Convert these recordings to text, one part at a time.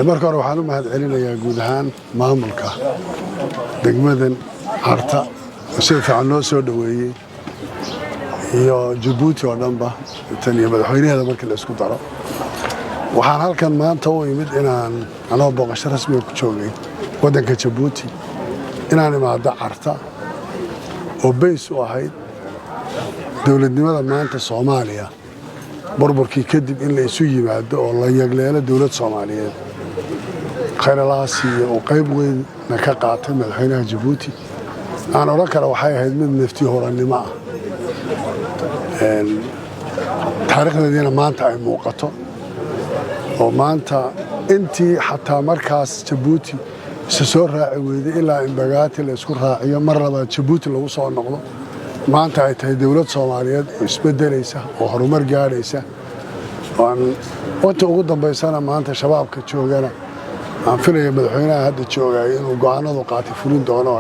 marka hore waxaan u mahadcelinayaa guud ahaan maamulka degmadan Carta si fiican loo soo dhaweeyay iyo Djibouti oo dhanba tan iyo madaxweynaha markii la isku daro waxaan halkan maanta u imid inaan anoo booqasho rasmi ah ku joogay wadanka Djibouti inaan imaado Carta oo base u ahayd dawladnimada maanta Soomaaliya burburkii kadib in la isu yimaado oo la yagleelo dawlad Soomaaliyeed khayraalaasi oo qayb weyn ka qaatay madaxweynaha Djibouti aan oran kara waxay ahayd mid naftii horanimo ah taariikhdeedina maanta ay muuqato oo maanta intii xataa markaas Djibouti soo raaci weyday ilaa in bagaati la isku raaciyo mar labaad Djibouti lagu soo noqdo maanta ay tahay dawlad Soomaaliyeed oo isbedelaysa oo horumar gaaraysa oo ugu dambeysana maanta shabaabka joogana aan filayo madaxweynaha hadda joogay inuu go'aanadu qaatay fulin doono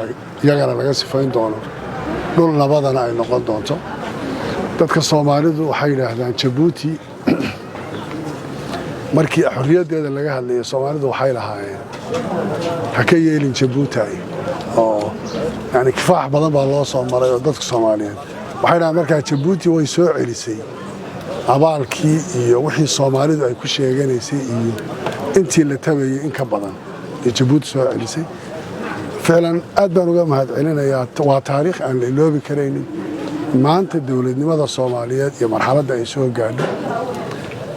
iyagana laga sifayn doono dhul nabadana ay noqon doonto dadka Soomaalidu waxay yiraahdaan Djibouti markii xorriyadeeda laga hadlayay Soomaalidu waxay lahaayeen ha ka yeelin Djibouti oo yani kifaax badan baa loo soo maray oo dadka Soomaaliyeed waxay dhahaan markaa Djibouti way soo celisay abaalkii iyo wixii Soomaalidu ay ku sheeganaysay iyo intii la tabayay in ka badan Djibouti soo celisay ficlan aad baan uga mahadcelinayaa waa taariikh aan la iloobi karaynin maanta dawladnimada Soomaaliyeed iyo marxaladda ay soo gaadhay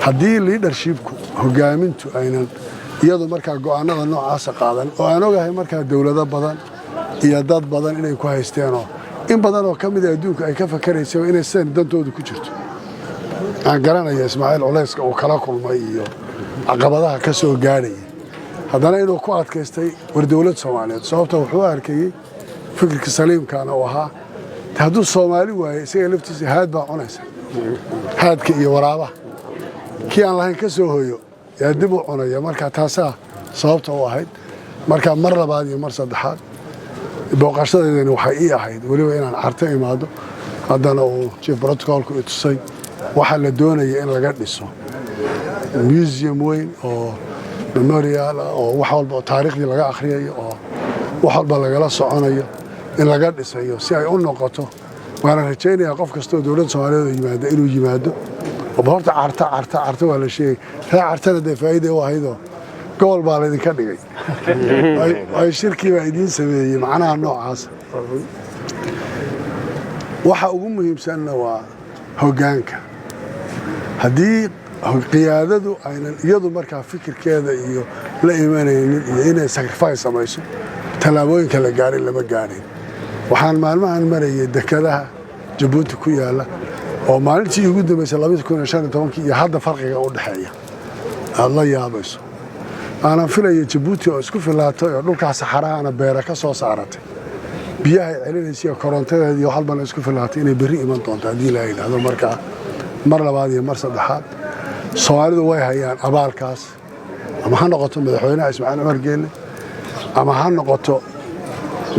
haddii leadershipku hogaamintu aynan iyadu markaa go'aanada noocaas qaadan oo aan ogahay markaa dawlado badan iyo dad badan inay ku haysteenoo in badan oo kamid ah adduunka ay ka fakarayso inay seen dantooda ku jirto aan garanayo Ismaaciil Culeyska oo kala kulmay iyo caqabadaha ka soo gaadhay haddana inuu ku adkaystay war dawlad Soomaaliyeed sababtoo wuxuu arkayay fikirka saliimkaana oo ahaa hadduu Soomaali waayo isaga laftiisa haad baa cunaysa haadka iyo waraabaha kii aan lahayn ka soo hooyo yaa dib u cunaya marka taasaa sababta u ahayd marka mar labaad iyo mar saddexaad booqashadeedana waxay ii ahayd waliba inaan Carta imaado haddana uu chief protocolku i tusay waxa la doonaya in laga dhiso museum weyn oo memorial oo wax walba taariikhdii laga akhriyayo oo wax walba lagala soconayo in laga dhisayo si ay u noqoto waan rajaynayaa qof kasta oo dawladda Soomaaliyeed yimaado inuu yimaado oo horta Carta waa la sheegay Cartana de faa'iido u ahaydo gobol baa la idinka dhigay ay shirkii baa idin sameeyay macnaha noocaas waxa ugu muhiimsanna waa hoggaanka haddii qiyaadadu aynan iyadu markaa fikirkeeda iyo la imanaynin iyo inay sacrifice samayso talaabooyinka la gaarin lama gaarin waxaan maalmahan marayay dekadaha Djibouti ku yaala oo maalintii ugu dambeysay 2015 iyo hadda farqiga u dhaxeeya aad la yaabayso aanan filayo Djibouti oo isku filaatay oo dhulka saxaraana beera ka soo saaratay biyaha celinaysa korontadeeda iyo halban isku filaatay inay bari iman doonto hadii la yiraahdo markaa mar labaad iyo mar saddexaad Soomaalidu way hayaan abaalkaas ama ha noqoto madaxweynaha Ismaaciil Cumar Geelle ama ha noqoto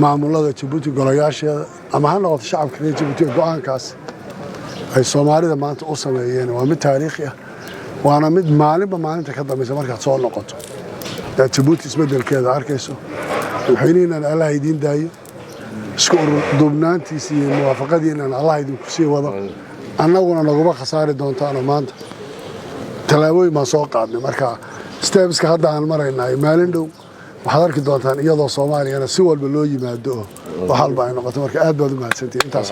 maamulada Djibouti golayaasheeda ama ha noqoto shacabka reer Djibouti go'aankaas ay Soomaalida maanta u sameeyeen waa mid taariikhi ah waana mid maalinta ka dambaysa markaad soo noqoto Djibouti isbedelkeeda arkayso waxayna Allah idin daayo isku duubnaantiisa iyo muwaafaqadiina Allah idin ku sii wado annaguna naguma khasaari doontaan maanta talaabooyin ma soo qaadnay marka steps-ka hadda aan maraynay maalin dhow waxaad arki doontaan iyadoo Soomaaliyana si walba loo yimaado wax walba ay noqoto marka aad baad u mahadsantihiin intaas